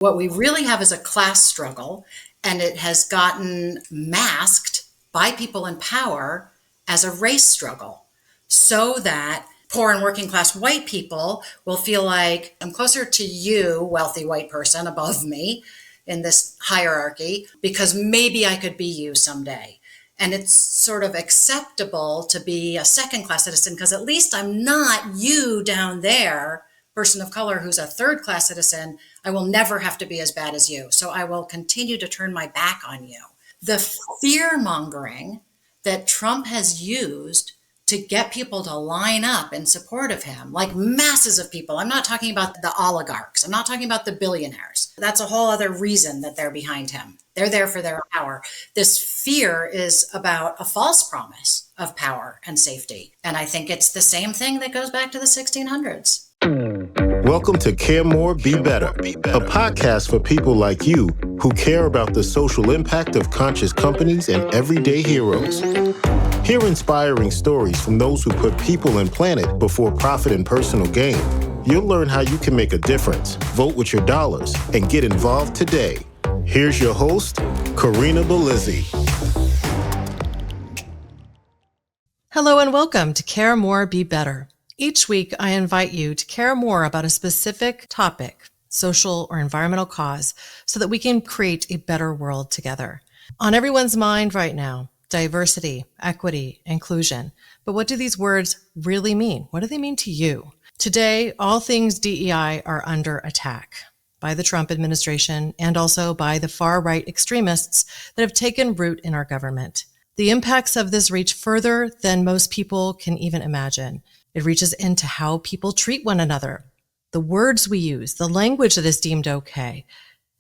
What we really have is a class struggle, and it has gotten masked by people in power as a race struggle, so that poor and working class white people will feel like I'm closer to you, wealthy white person above me in this hierarchy, because maybe I could be you someday. And it's sort of acceptable to be a second class citizen because at least I'm not you down there, person of color who's a third class citizen. I will never have to be as bad as you. So I will continue to turn my back on you. The fear mongering that Trump has used to get people to line up in support of him, like masses of people. I'm not talking about the oligarchs. I'm not talking about the billionaires. That's a whole other reason that they're behind him. They're there for their power. This fear is about a false promise of power and safety. And I think it's the same thing that goes back to the 1600s. Welcome to Care More, Be Better, a podcast for people like you who care about the social impact of conscious companies and everyday heroes. Hear inspiring stories from those who put people and planet before profit and personal gain. You'll learn how you can make a difference, vote with your dollars, and get involved today. Here's your host, Corinna Bellizzi. Hello and welcome to Care More, Be Better. Each week, I invite you to care more about a specific topic, social or environmental cause, so that we can create a better world together. On everyone's mind right now, diversity, equity, inclusion. But what do these words really mean? What do they mean to you? Today, all things DEI are under attack by the Trump administration and also by the far-right extremists that have taken root in our government. The impacts of this reach further than most people can even imagine. It reaches into how people treat one another, the words we use, the language that is deemed okay,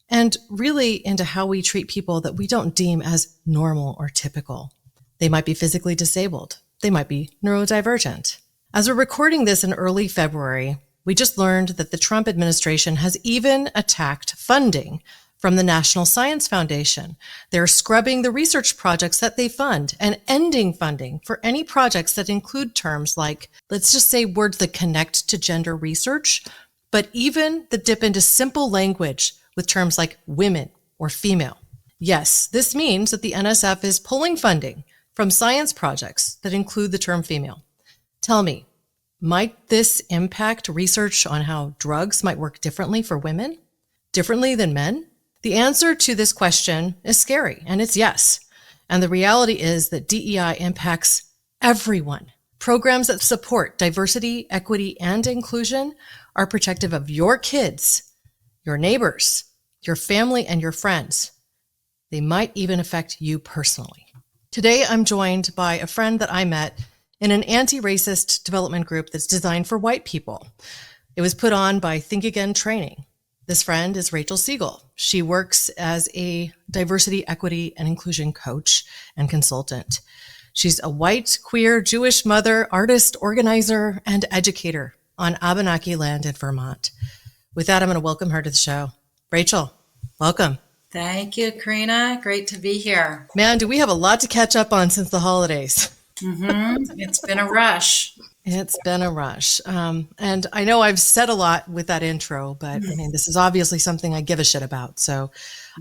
and really into how we treat people that we don't deem as normal or typical. They might be physically disabled. They might be neurodivergent. As we're recording this in early February, we just learned that the Trump administration has even attacked funding from the National Science Foundation. They're scrubbing the research projects that they fund and ending funding for any projects that include terms like, let's just say words that connect to gender research, but even the dip into simple language with terms like women or female. Yes, this means that the NSF is pulling funding from science projects that include the term female. Tell me, might this impact research on how drugs might work differently for women, differently than men? The answer to this question is scary, and it's yes. And the reality is that DEI impacts everyone. Programs that support diversity, equity, and inclusion are protective of your kids, your neighbors, your family, and your friends. They might even affect you personally. Today, I'm joined by a friend that I met in an anti-racist development group that's designed for white people. It was put on by Think Again Training. This friend is Rachel Siegel. She works as a diversity, equity, and inclusion coach and consultant. She's a white, queer, Jewish mother, artist, organizer, and educator on Abenaki land in Vermont. With that, I'm going to welcome her to the show. Rachel, welcome. Thank you, Corinna. Great to be here. Man, do we have a lot to catch up on since the holidays. It's been a rush. It's been a rush. And I know I've said a lot with that intro, but I mean, this is obviously something I give a shit about. So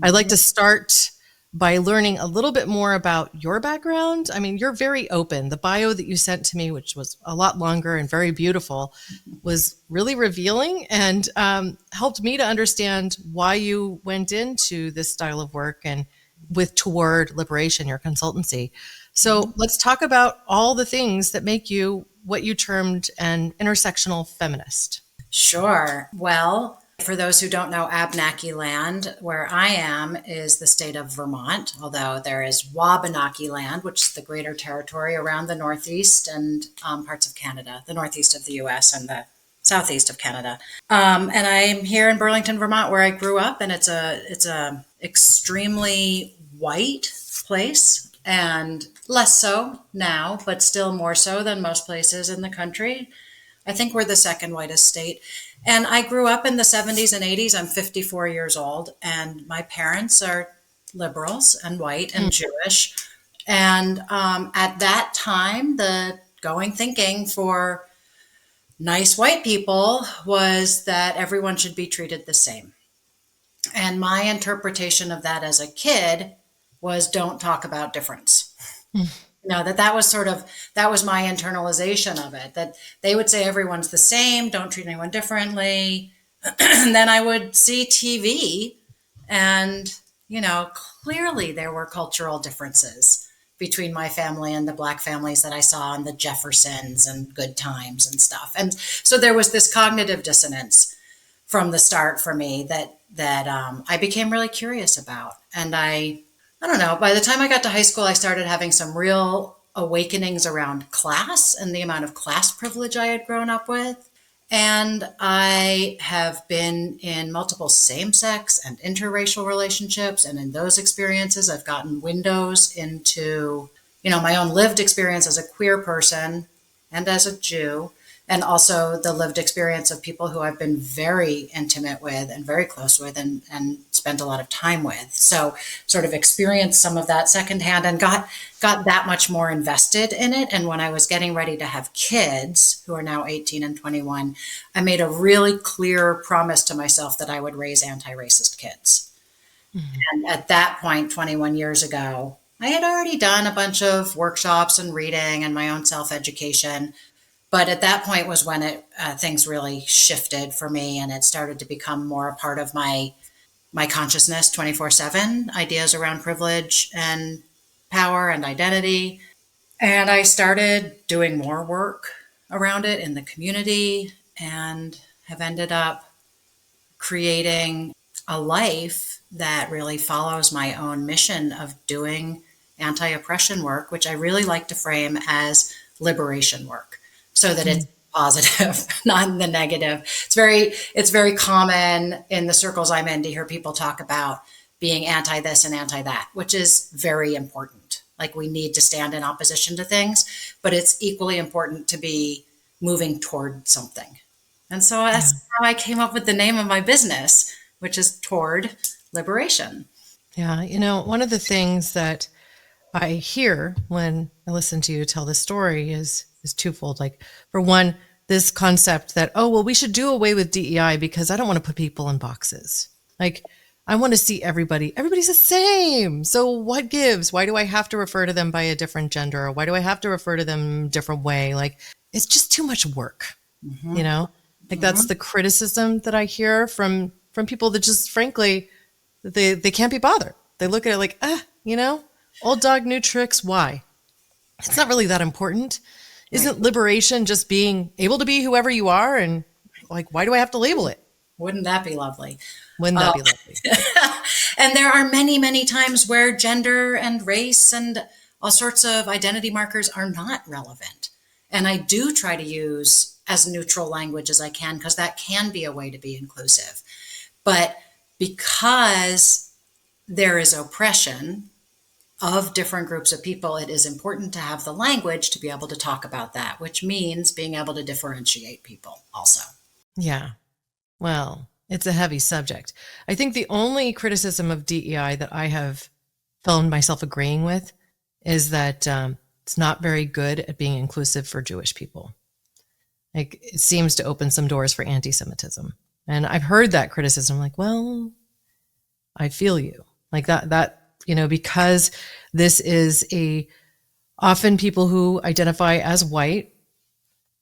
I'd like to start by learning a little bit more about your background. I mean, you're very open. The bio that you sent to me, which was a lot longer and very beautiful, was really revealing and helped me to understand why you went into this style of work and with Toward Liberation, your consultancy. So let's talk about all the things that make you what you termed an intersectional feminist. Sure. Well, for those who don't know, Abenaki land, where I am, is the state of Vermont, although there is Wabanaki land, which is the greater territory around the Northeast and parts of Canada, the Northeast of the U.S. and the Southeast of Canada. And I'm here in Burlington, Vermont, where I grew up, and it's a extremely white place. And less so now, but still more so than most places in the country. I think we're the second whitest state. And I grew up in the 70s and 80s. I'm 54 years old, and my parents are liberals and white and Jewish. And at that time, the going thinking for nice white people was that everyone should be treated the same. And my interpretation of that as a kid was don't talk about difference. That was that was my internalization of it, that they would say everyone's the same, don't treat anyone differently. And then I would see TV and, clearly there were cultural differences between my family and the Black families that I saw in the Jeffersons and Good Times and stuff. And so there was this cognitive dissonance from the start for me that I became really curious about. And I don't know, by the time I got to high school, I started having some real awakenings around class and the amount of class privilege I had grown up with. And I have been in multiple same-sex and interracial relationships. And in those experiences, I've gotten windows into, my own lived experience as a queer person and as a Jew, and also the lived experience of people who I've been very intimate with and very close with and spent a lot of time with. So sort of experienced some of that secondhand and got that much more invested in it. And when I was getting ready to have kids, who are now 18 and 21, I made a really clear promise to myself that I would raise anti-racist kids. Mm-hmm. And at that point, 21 years ago, I had already done a bunch of workshops and reading and my own self-education. But at that point was when things really shifted for me, and it started to become more a part of my consciousness 24/7, ideas around privilege and power and identity. And I started doing more work around it in the community and have ended up creating a life that really follows my own mission of doing anti-oppression work, which I really like to frame as liberation work, so that it's positive, not in the negative. It's very common in the circles I'm in to hear people talk about being anti this and anti that, which is very important. Like, we need to stand in opposition to things, but it's equally important to be moving toward something. And so that's how I came up with the name of my business, which is Toward Liberation. Yeah. One of the things that I hear when I listen to you tell this story is twofold. Like, for one, this concept that, we should do away with DEI because I don't want to put people in boxes. Like, I want to see everybody's the same. So what gives? Why do I have to refer to them by a different gender? Or why do I have to refer to them a different way? Like, it's just too much work, That's the criticism that I hear from people that just, frankly, they can't be bothered. They look at it like, old dog, new tricks. Why? It's not really that important. Isn't liberation just being able to be whoever you are? And like, why do I have to label it? Wouldn't that be lovely? Wouldn't that be lovely? And there are many, many times where gender and race and all sorts of identity markers are not relevant. And I do try to use as neutral language as I can, because that can be a way to be inclusive. But because there is oppression of different groups of people, it is important to have the language to be able to talk about that, which means being able to differentiate people also. Yeah. Well, it's a heavy subject. I think the only criticism of DEI that I have found myself agreeing with is that it's not very good at being inclusive for Jewish people. Like, it seems to open some doors for anti-Semitism. And I've heard that criticism, like, well, I feel you. Like that, because this is often people who identify as white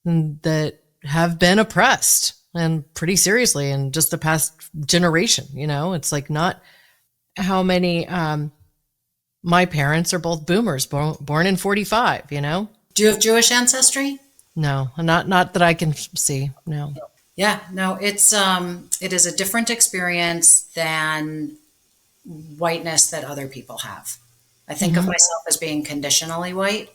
that have been oppressed, and pretty seriously, in just the past generation. It's like, not how many, my parents are both boomers, born in 1945, Do you have Jewish ancestry? No, not that I can see. No. Yeah, no, it is a different experience than whiteness that other people have. I think of myself as being conditionally white.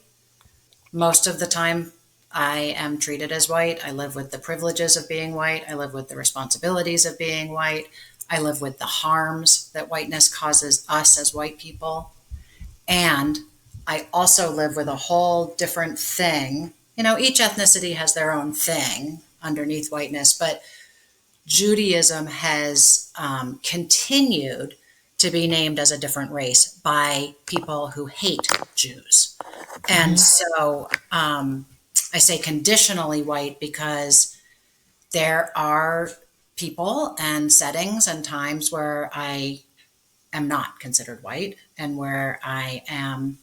Most of the time, I am treated as white. I live with the privileges of being white. I live with the responsibilities of being white. I live with the harms that whiteness causes us as white people. And I also live with a whole different thing. Each ethnicity has their own thing underneath whiteness, but Judaism has continued to be named as a different race by people who hate Jews. And so I say conditionally white because there are people and settings and times where I am not considered white and where I am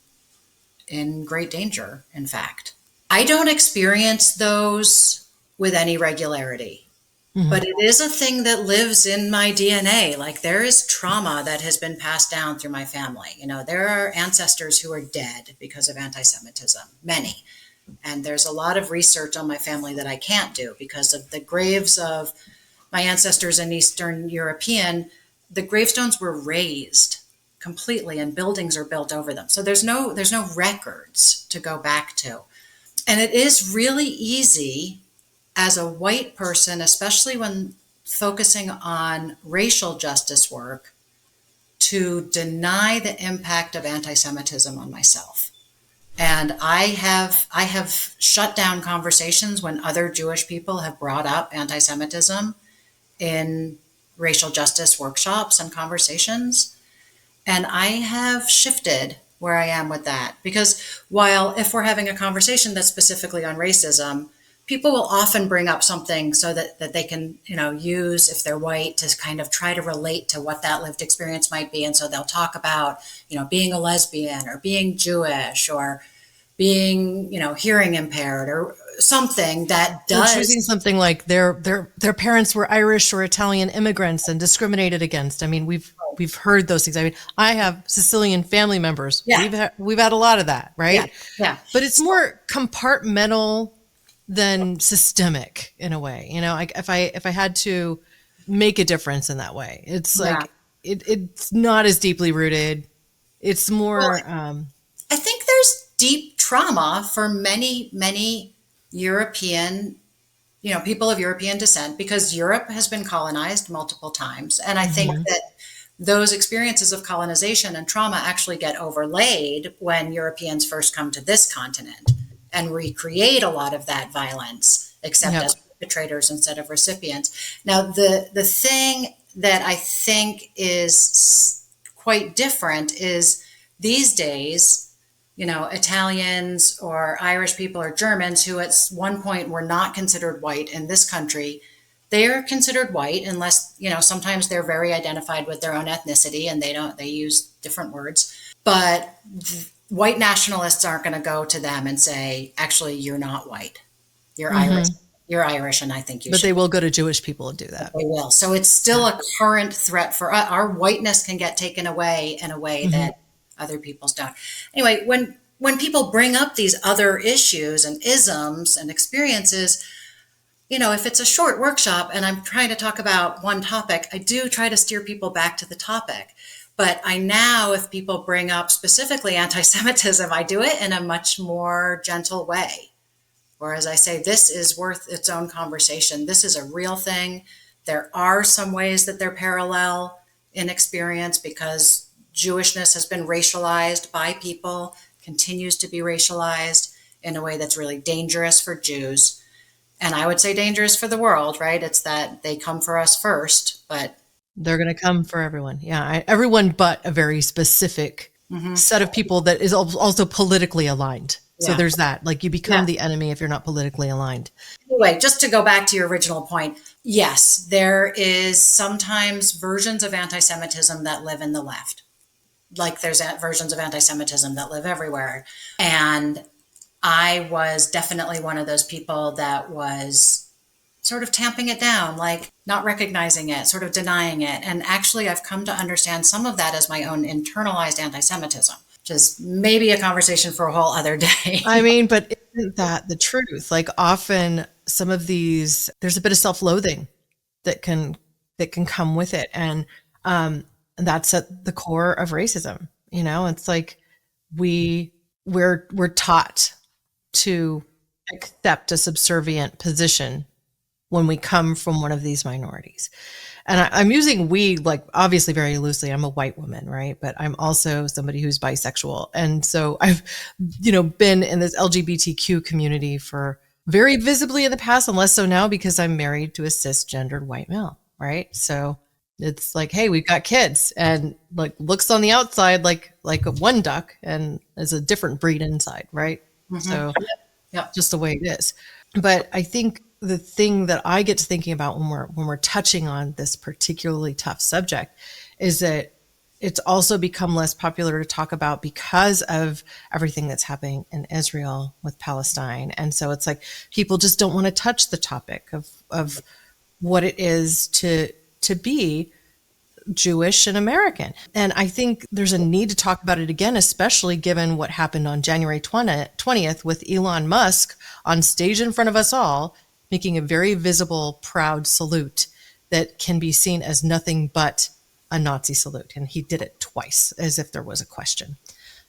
in great danger, in fact. I don't experience those with any regularity, but it is a thing that lives in my DNA. Like there is trauma that has been passed down through my family. You know, there are ancestors who are dead because of anti-Semitism, many. And there's a lot of research on my family that I can't do because of the graves of my ancestors in Eastern European. The gravestones were raised completely and buildings are built over them. So there's no records to go back to. And it is really easy as a white person, especially when focusing on racial justice work, to deny the impact of anti-Semitism on myself. And I have shut down conversations when other Jewish people have brought up anti-Semitism in racial justice workshops and conversations. And I have shifted where I am with that. Because while if we're having a conversation that's specifically on racism, people will often bring up something so that they can, use if they're white to kind of try to relate to what that lived experience might be. And so they'll talk about, being a lesbian or being Jewish or being, hearing impaired or something that does. Or choosing something like their parents were Irish or Italian immigrants and discriminated against. I mean, we've heard those things. I mean, I have Sicilian family members. Yeah. We've had a lot of that, right? Yeah. But it's more compartmental than systemic in a way. If I had to make a difference in that way, it's like it's not as deeply rooted. It's more. I think there's deep trauma for many European, people of European descent, because Europe has been colonized multiple times. And I think that those experiences of colonization and trauma actually get overlaid when Europeans first come to this continent and recreate a lot of that violence, except as perpetrators instead of recipients. Now, the thing that I think is quite different is these days, Italians or Irish people or Germans who at one point were not considered white in this country, they are considered white unless, sometimes they're very identified with their own ethnicity and they use different words. But white nationalists aren't going to go to them and say, actually, you're not white. You're Irish. You're Irish, and I think you should. But they will go to Jewish people and do that. They will. So it's still a current threat for us. Our whiteness can get taken away in a way that other people's don't. Anyway, when people bring up these other issues and isms and experiences, if it's a short workshop and I'm trying to talk about one topic, I do try to steer people back to the topic. But I now, if people bring up specifically anti-Semitism, I do it in a much more gentle way. Whereas I say, this is worth its own conversation. This is a real thing. There are some ways that they're parallel in experience because Jewishness has been racialized by people, continues to be racialized in a way that's really dangerous for Jews. And I would say dangerous for the world, right? It's that they come for us first, but they're going to come for everyone. Yeah. Everyone but a very specific set of people that is also politically aligned. So there's that, like you become the enemy if you're not politically aligned. Anyway, just to go back to your original point, yes, there is sometimes versions of anti-Semitism that live in the left. Like there's versions of anti-Semitism that live everywhere. And I was definitely one of those people that was sort of tamping it down, like not recognizing it, sort of denying it. And actually, I've come to understand some of that as my own internalized anti-Semitism, which is maybe a conversation for a whole other day. I mean, but isn't that the truth? Like often some of these, there's a bit of self-loathing that can come with it. And that's at the core of racism. It's like we're taught to accept a subservient position when we come from one of these minorities. And I'm using we like obviously very loosely. I'm a white woman, right? But I'm also somebody who's bisexual. And so I've, been in this LGBTQ community for very visibly in the past and less so now because I'm married to a cisgendered white male, right? So it's like, hey, we've got kids and like looks on the outside like one duck and is a different breed inside, right? So just the way it is. But I think the thing that I get to thinking about when we're touching on this particularly tough subject is that it's also become less popular to talk about because of everything that's happening in Israel with Palestine. And so it's like people just don't want to touch the topic of what it is to be Jewish and American. And I think there's a need to talk about it again, especially given what happened on January 20th with Elon Musk on stage in front of us all, making a very visible, proud salute that can be seen as nothing but a Nazi salute. And he did it twice, as if there was a question.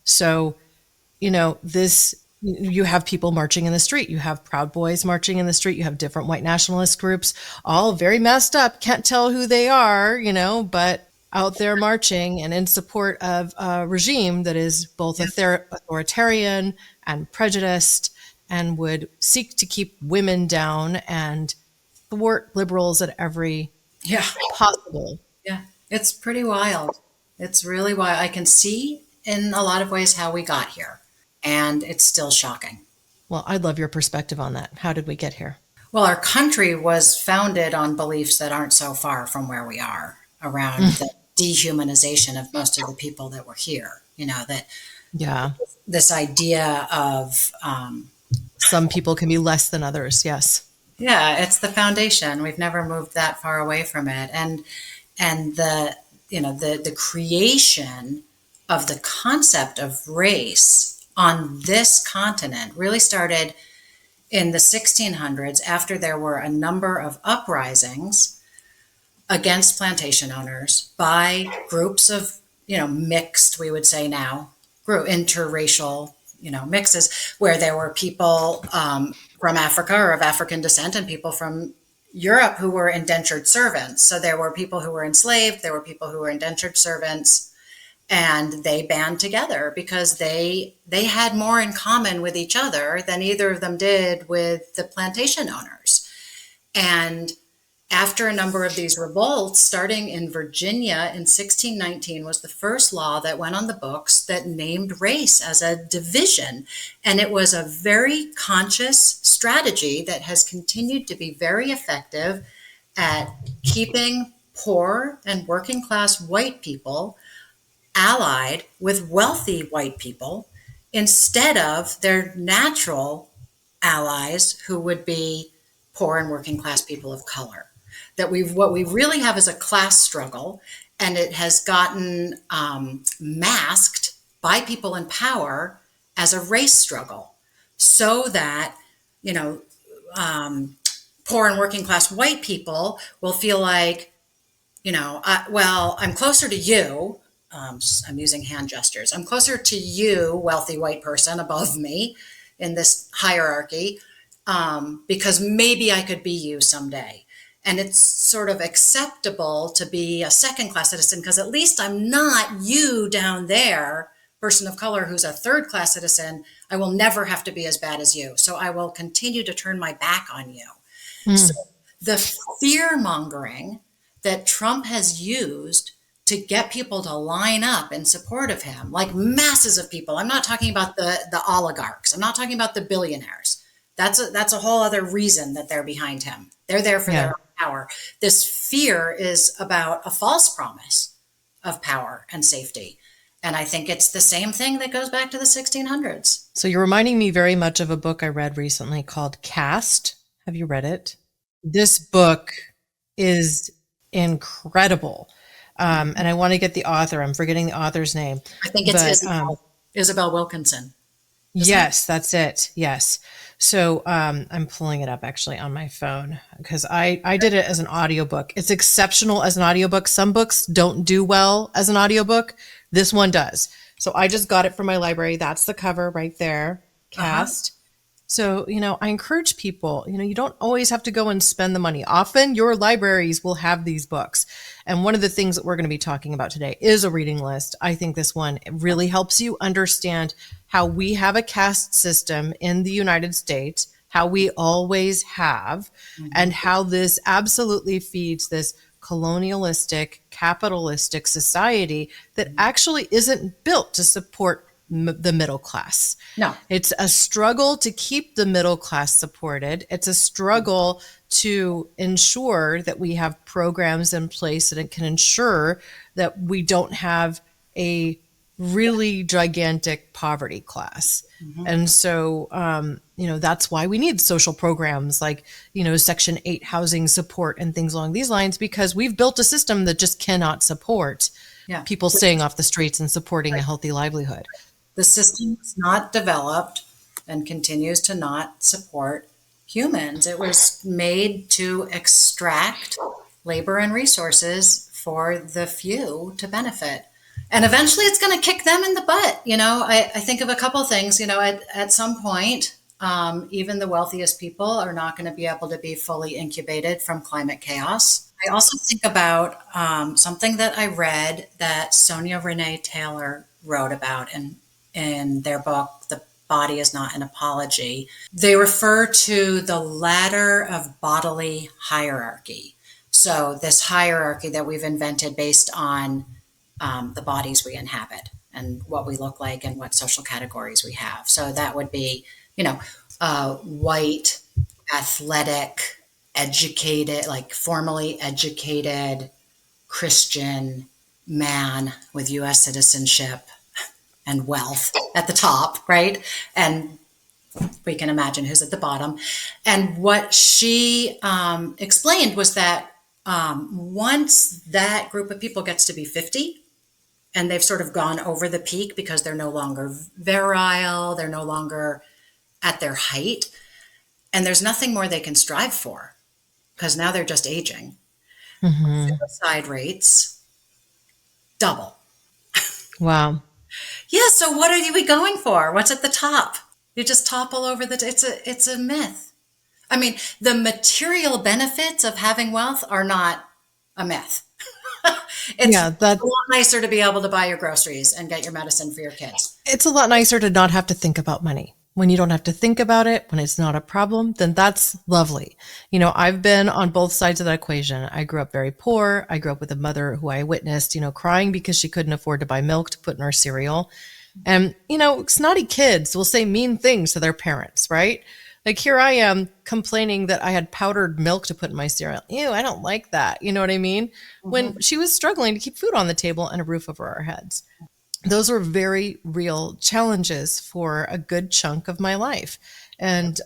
So, you have people marching in the street. You have Proud Boys marching in the street. You have different white nationalist groups, all very messed up. Can't tell who they are, but out there marching and in support of a regime that is both authoritarian and prejudiced and would seek to keep women down and thwart liberals at every possible. Yeah, it's pretty wild. It's really wild. I can see in a lot of ways how we got here, and it's still shocking. Well, I'd love your perspective on that. How did we get here? Well, our country was founded on beliefs that aren't so far from where we are around the dehumanization of most of the people that were here. This idea of some people can be less than others. Yes. Yeah, it's the foundation. We've never moved that far away from it. And the creation of the concept of race on this continent really started in the 1600s after there were a number of uprisings against plantation owners by groups of, mixed, we would say now, interracial, mixes, where there were people from Africa or of African descent and people from Europe who were indentured servants. So there were people who were enslaved, there were people who were indentured servants, and they band together because they had more in common with each other than either of them did with the plantation owners. And after a number of these revolts, starting in Virginia in 1619 was the first law that went on the books that named race as a division. And it was a very conscious strategy that has continued to be very effective at keeping poor and working class white people allied with wealthy white people instead of their natural allies who would be poor and working class people of color. What we really have is a class struggle, and it has gotten masked by people in power as a race struggle, so that poor and working class white people will feel like, I'm closer to you. I'm using hand gestures. I'm closer to you, wealthy white person above me in this hierarchy, because maybe I could be you someday. And it's sort of acceptable to be a second-class citizen because at least I'm not you down there, person of color who's a third-class citizen. I will never have to be as bad as you. So I will continue to turn my back on you. So the fear-mongering that Trump has used to get people to line up in support of him, like masses of people. I'm not talking about the oligarchs. I'm not talking about the billionaires. That's a whole other reason that they're behind him. They're there for their own power. This fear is about a false promise of power and safety. And I think it's the same thing that goes back to the 1600s. So you're reminding me very much of a book I read recently called Caste. Have you read it? This book is incredible. And I want to get the author. I'm forgetting the author's name. I think it's Isabel Wilkinson. Yes, that's it. Yes. So I'm pulling it up actually on my phone because I did it as an audiobook. It's exceptional as an audiobook. Some books don't do well as an audiobook. This one does. So I just got it from my library. That's the cover right there. Caste. So, I encourage people, you don't always have to go and spend the money. Often your libraries will have these books. And one of the things that we're going to be talking about today is a reading list. I think this one really helps you understand how we have a caste system in the United States, how we always have, and how this absolutely feeds this colonialistic, capitalistic society that actually isn't built to support the middle class. No. It's a struggle to keep the middle class supported. It's a struggle to ensure that we have programs in place that it can ensure that we don't have a really gigantic poverty class. And so, that's why we need social programs like, Section 8 housing support and things along these lines, because we've built a system that just cannot support people staying off the streets and supporting a healthy livelihood. The system was not developed and continues to not support humans. It was made to extract labor and resources for the few to benefit. And eventually it's going to kick them in the butt. I think of a couple things. At some point, even the wealthiest people are not going to be able to be fully incubated from climate chaos. I also think about something that I read that Sonia Renee Taylor wrote about in their book, The Body is Not an Apology. They refer to the ladder of bodily hierarchy. So this hierarchy that we've invented based on the bodies we inhabit and what we look like and what social categories we have. So that would be, white, athletic, educated, like formally educated Christian man with U.S. citizenship and wealth at the top, right? And we can imagine who's at the bottom. And what she explained was that once that group of people gets to be 50, and they've sort of gone over the peak because they're no longer virile, they're no longer at their height, and there's nothing more they can strive for because now they're just aging. Suicide rates double. Wow. Yeah, so what are we going for? What's at the top? You just topple over it's a myth. I mean, the material benefits of having wealth are not a myth. It's a lot nicer to be able to buy your groceries and get your medicine for your kids. It's a lot nicer to not have to think about money. When you don't have to think about it, when it's not a problem, then that's lovely. I've been on both sides of that equation. I grew up very poor. I grew up with a mother who I witnessed, crying because she couldn't afford to buy milk to put in her cereal. And, snotty kids will say mean things to their parents, right? Like here I am complaining that I had powdered milk to put in my cereal. Ew, I don't like that. You know what I mean? When she was struggling to keep food on the table and a roof over our heads. Those were very real challenges for a good chunk of my life. And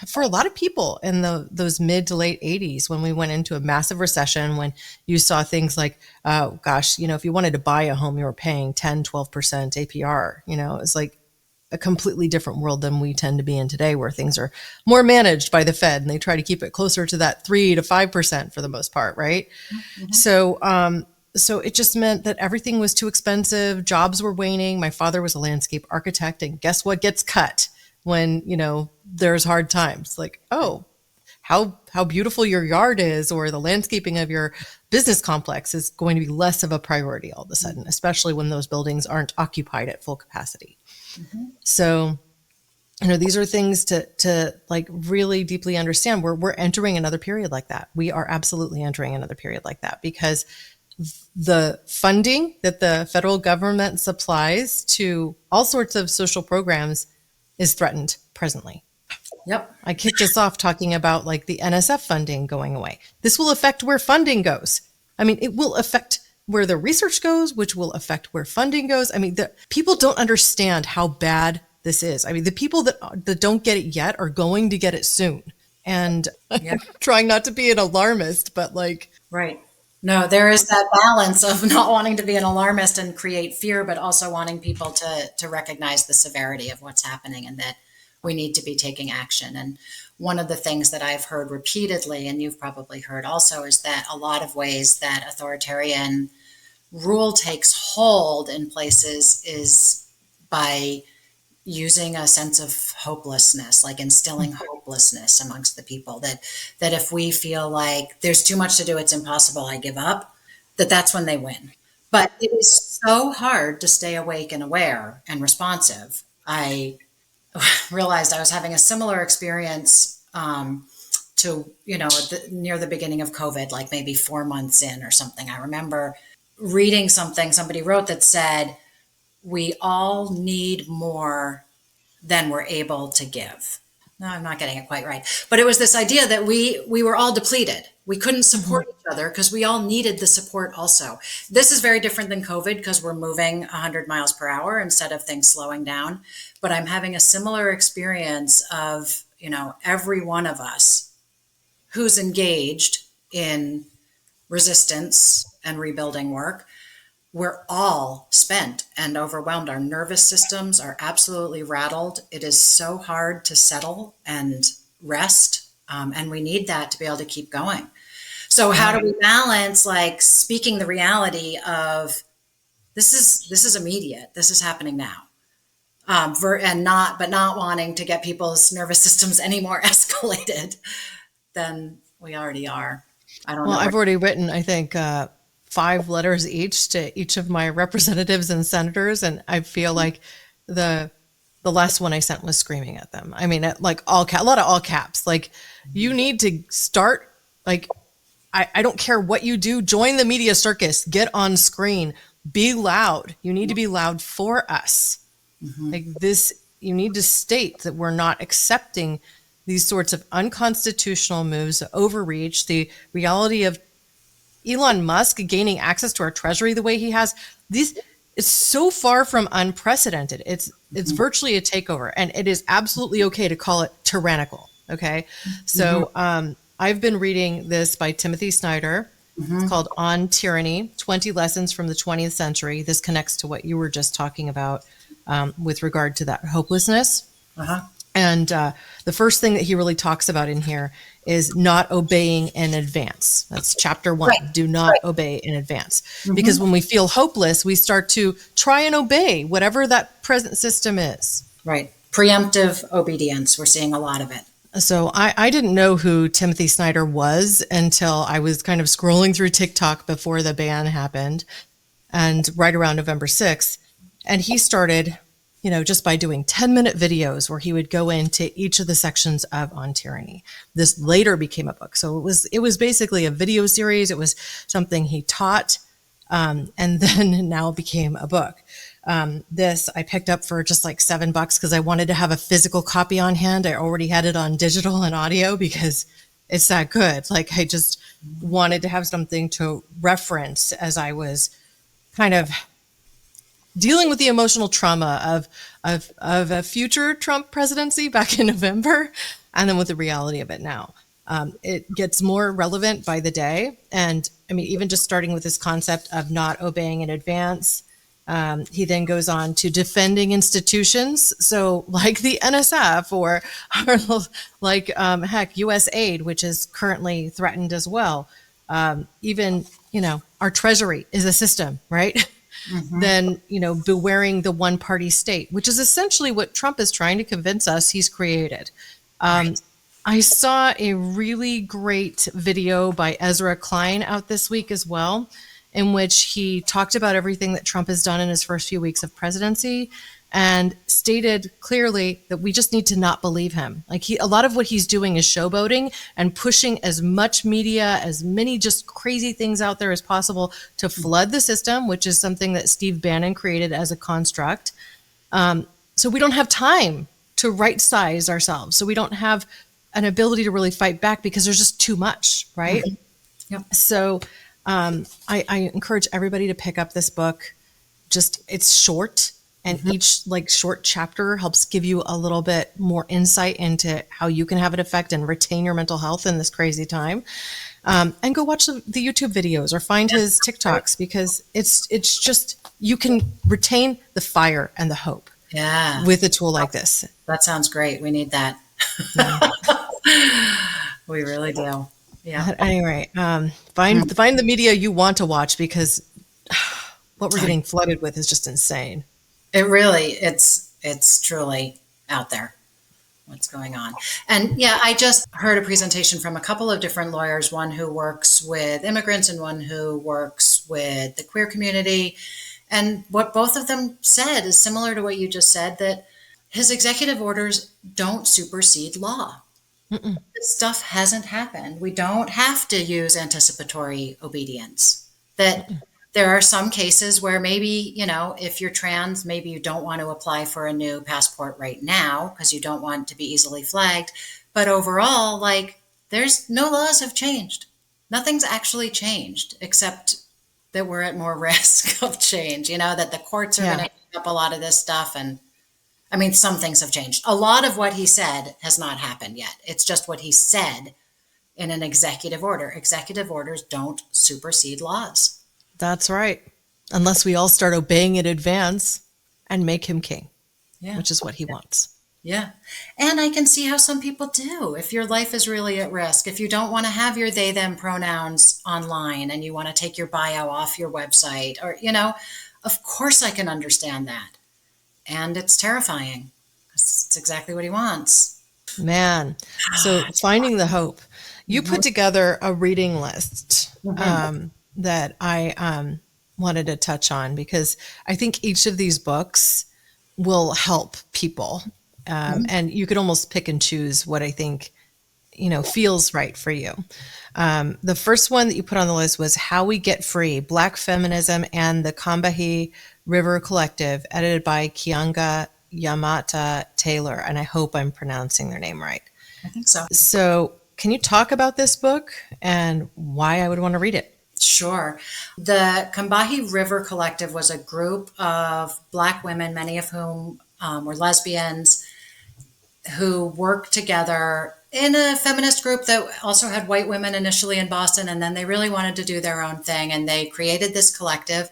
for a lot of people in those mid to late 80s, when we went into a massive recession, when you saw things like, oh gosh, if you wanted to buy a home, you were paying 10, 12% APR, it was like a completely different world than we tend to be in today, where things are more managed by the Fed and they try to keep it closer to that 3 to 5% for the most part. Right. So it just meant that everything was too expensive. Jobs were waning. My father was a landscape architect, and guess what gets cut when, there's hard times? Like, oh, how beautiful your yard is, or the landscaping of your business complex is going to be less of a priority all of a sudden, especially when those buildings aren't occupied at full capacity. So, these are things to like really deeply understand. We're entering another period like that. We are absolutely entering another period like that, because the funding that the federal government supplies to all sorts of social programs is threatened presently. Yep. I kicked us off talking about like the NSF funding going away. This will affect where funding goes. I mean, it will affect where the research goes, which will affect where funding goes. I mean, the people don't understand how bad this is. I mean, the people that don't get it yet are going to get it soon. And I'm trying not to be an alarmist, but like... Right. No, there is that balance of not wanting to be an alarmist and create fear, but also wanting people to recognize the severity of what's happening and that we need to be taking action. And one of the things that I've heard repeatedly, and you've probably heard also, is that a lot of ways that authoritarian rule takes hold in places is by using a sense of hopelessness, like instilling hopelessness amongst the people, that if we feel like there's too much to do, it's impossible, I give up, that's when they win. But it is so hard to stay awake and aware and responsive. I realized I was having a similar experience to, near the beginning of COVID, like maybe 4 months in or something. I remember reading something somebody wrote that said, we all need more than we're able to give. No, I'm not getting it quite right. But it was this idea that we were all depleted. We couldn't support each other because we all needed the support also. This is very different than COVID because we're moving 100 miles per hour instead of things slowing down. But I'm having a similar experience of, every one of us who's engaged in resistance and rebuilding work, we're all spent and overwhelmed. Our nervous systems are absolutely rattled. It is so hard to settle and rest. And we need that to be able to keep going. So how do we balance speaking the reality of this is immediate, this is happening now, but not wanting to get people's nervous systems any more escalated than we already are. I don't know. Well, I've already written, I think, 5 letters each to each of my representatives and senators, and I feel like the last one I sent was screaming at them. I mean, a lot of all caps. Like, you need to start. Like, I don't care what you do. Join the media circus. Get on screen. Be loud. You need to be loud for us. Like this, you need to state that we're not accepting these sorts of unconstitutional moves, overreach, the reality of Elon Musk gaining access to our treasury the way he has. This is so far from unprecedented. It's virtually a takeover, and it is absolutely okay to call it tyrannical. Okay. So I've been reading this by Timothy Snyder. It's called On Tyranny, 20 Lessons from the 20th Century. This connects to what you were just talking about with regard to that hopelessness. And the first thing that he really talks about in here is not obeying in advance. That's chapter 1. Right. Do not obey in advance. Because when we feel hopeless, we start to try and obey whatever that present system is. Right. Preemptive obedience. We're seeing a lot of it. So I didn't know who Timothy Snyder was until I was kind of scrolling through TikTok before the ban happened, and right around November 6th. And he started, just by doing 10-minute videos where he would go into each of the sections of On Tyranny. This later became a book. So it was basically a video series. It was something he taught, and then now became a book. This I picked up for just like $7 because I wanted to have a physical copy on hand. I already had it on digital and audio because it's that good. Like, I just wanted to have something to reference as I was kind of dealing with the emotional trauma of a future Trump presidency back in November, and then with the reality of it now. It gets more relevant by the day. And I mean, even just starting with this concept of not obeying in advance, he then goes on to defending institutions. So like the NSF or like, heck, US aid, which is currently threatened as well. Even, our treasury is a system, right? Then, bewaring the one party state, which is essentially what Trump is trying to convince us he's created. I saw a really great video by Ezra Klein out this week as well, in which he talked about everything that Trump has done in his first few weeks of presidency and stated clearly that we just need to not believe him. Like, a lot of what he's doing is showboating and pushing as much media, as many just crazy things out there as possible to flood the system, which is something that Steve Bannon created as a construct. So we don't have time to right size ourselves. So we don't have an ability to really fight back because there's just too much, right? Yep. So I encourage everybody to pick up this book. It's short, and each short chapter helps give you a little bit more insight into how you can have an effect and retain your mental health in this crazy time. And go watch the YouTube videos or find his TikToks, because it's just, you can retain the fire and the hope with a tool like this. That sounds great. We need that. We really do. Yeah. At any rate, find the media you want to watch, because what we're getting flooded with is just insane. It really, it's truly out there, what's going on. And yeah, I just heard a presentation from a couple of different lawyers, one who works with immigrants and one who works with the queer community. And what both of them said is similar to what you just said, that his executive orders don't supersede law. This stuff hasn't happened. We don't have to use anticipatory obedience. That there are some cases where maybe, if you're trans, maybe you don't want to apply for a new passport right now because you don't want to be easily flagged. But overall, like, there's no laws have changed. Nothing's actually changed except that we're at more risk of change, that the courts are going to pick up a lot of this stuff. And I mean, some things have changed. A lot of what he said has not happened yet. It's just what he said in an executive order. Executive orders don't supersede laws. That's right. Unless we all start obeying in advance and make him king, which is what he wants. Yeah. And I can see how some people do. If your life is really at risk, if you don't want to have your they, them pronouns online and you want to take your bio off your website, or, of course I can understand that. And it's terrifying because it's exactly what he wants. Man. So finding the hope. You put together a reading list that I wanted to touch on, because I think each of these books will help people. And you could almost pick and choose what I think, feels right for you. The first one that you put on the list was How We Get Free, Black Feminism and the Combahee River Collective, edited by Kianga Yamata Taylor. And I hope I'm pronouncing their name right. I think so. So can you talk about this book and why I would want to read it? Sure. The Combahee River Collective was a group of Black women, many of whom were lesbians, who worked together in a feminist group that also had white women initially in Boston, and then they really wanted to do their own thing, and they created this collective,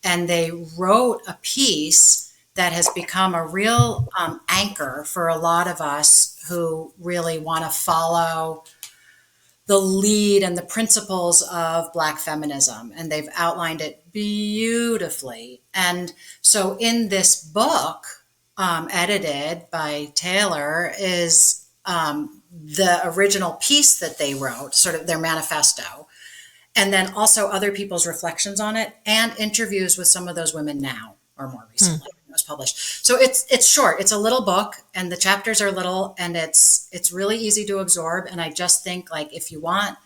and they wrote a piece that has become a real anchor for a lot of us who really want to follow the lead and the principles of Black feminism, and they've outlined it beautifully. And so in this book, edited by Taylor, is the original piece that they wrote, sort of their manifesto, and then also other people's reflections on it and interviews with some of those women now or more recently. It was published. So it's short. It's a little book, and the chapters are little, and it's really easy to absorb. And I just think, like, if you want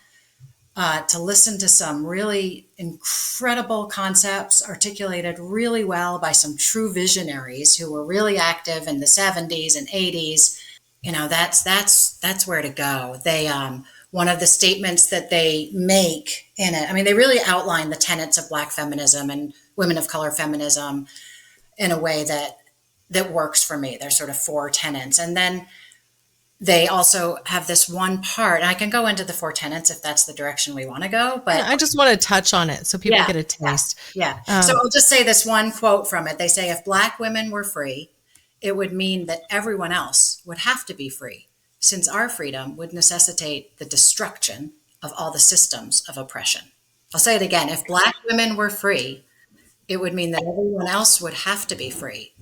to listen to some really incredible concepts articulated really well by some true visionaries who were really active in the 70s and 80s, that's where to go. They one of the statements that they make in it, I mean, they really outline the tenets of Black feminism and women of color feminism in a way that works for me. There's sort of 4 tenets. And then they also have this one part, and I can go into the 4 tenets if that's the direction we want to go, but I just want to touch on it so people get a taste. Yeah. So I'll just say this one quote from it. They say, if Black women were free, it would mean that everyone else would have to be free, since our freedom would necessitate the destruction of all the systems of oppression. I'll say it again. If Black women were free, it would mean that everyone else would have to be free,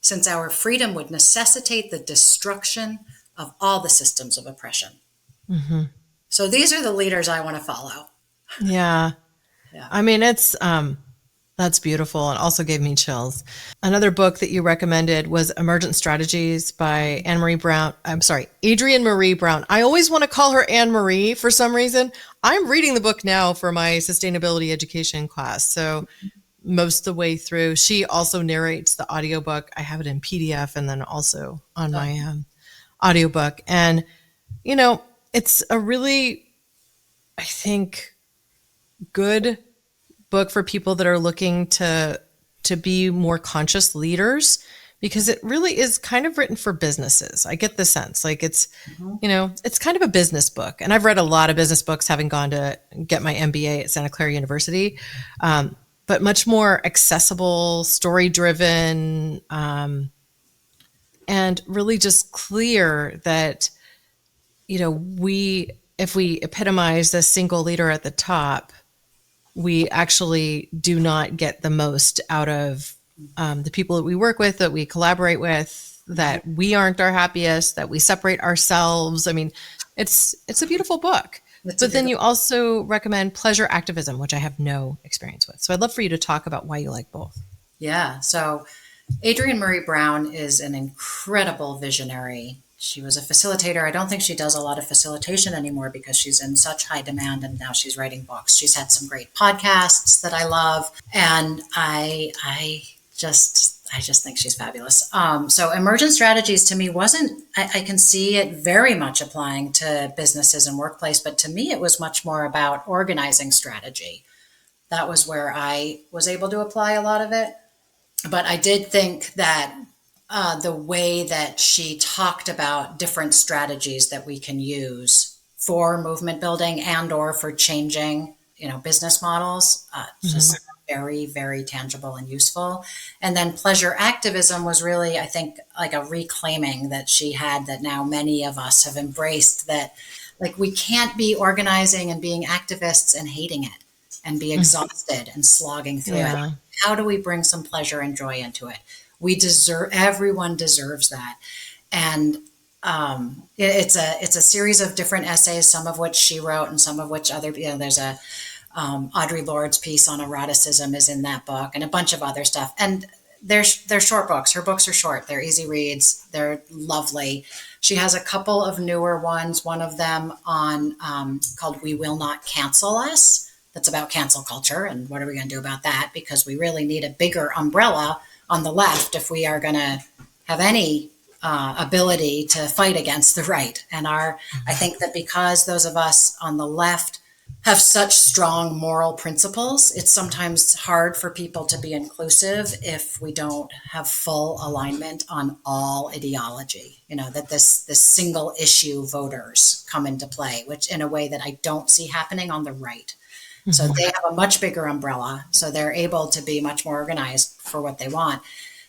since our freedom would necessitate the destruction of all the systems of oppression. Mm-hmm. So these are the leaders I want to follow. Yeah. I mean, that's beautiful, and also gave me chills. Another book that you recommended was Emergent Strategies by Adrienne Marie Brown. I always want to call her Anne Marie for some reason. I'm reading the book now for my sustainability education class. So most of the way through, she also narrates the audiobook. I have it in PDF and then also on my audiobook. And, it's a really, I think, good book for people that are looking to be more conscious leaders, because it really is kind of written for businesses. I get the sense like it's, it's kind of a business book. And I've read a lot of business books, having gone to get my MBA at Santa Clara University, but much more accessible, story-driven, and really just clear that, if we epitomize the single leader at the top, we actually do not get the most out of the people that we work with, that we collaborate with, that we aren't our happiest, that we separate ourselves. I mean, it's a beautiful book. But then you also recommend Pleasure Activism, which I have no experience with. So I'd love for you to talk about why you like both. Yeah. So Adrienne Marie Brown is an incredible visionary. she was a facilitator. I don't think she does a lot of facilitation anymore because she's in such high demand and now she's writing books. She's had some great podcasts that I love, and I just think she's fabulous. So emergent strategies to me wasn't, I can see it very much applying to businesses and workplace, but to me it was much more about organizing strategy. That was where I was able to apply a lot of it. But I did think that the way that she talked about different strategies that we can use for movement building and or for changing, business models, just very, very tangible and useful. And then pleasure activism was really, I think, like a reclaiming that she had that now many of us have embraced, that like we can't be organizing and being activists and hating it and be exhausted and slogging through it. How do we bring some pleasure and joy into it? Everyone deserves that. And it's a series of different essays, some of which she wrote and some of which there's a Audre Lorde's piece on eroticism is in that book, and a bunch of other stuff. And they're short books. Her books are short. They're easy reads. They're lovely. She has a couple of newer ones. One of them on called "We Will Not Cancel Us." That's about cancel culture and what are we going to do about that? Because we really need a bigger umbrella on the left if we are going to have any ability to fight against the right. And I think that because those of us on the left have such strong moral principles, it's sometimes hard for people to be inclusive if we don't have full alignment on all ideology. That this single issue voters come into play, which in a way that I don't see happening on the right. So they have a much bigger umbrella, so they're able to be much more organized for what they want.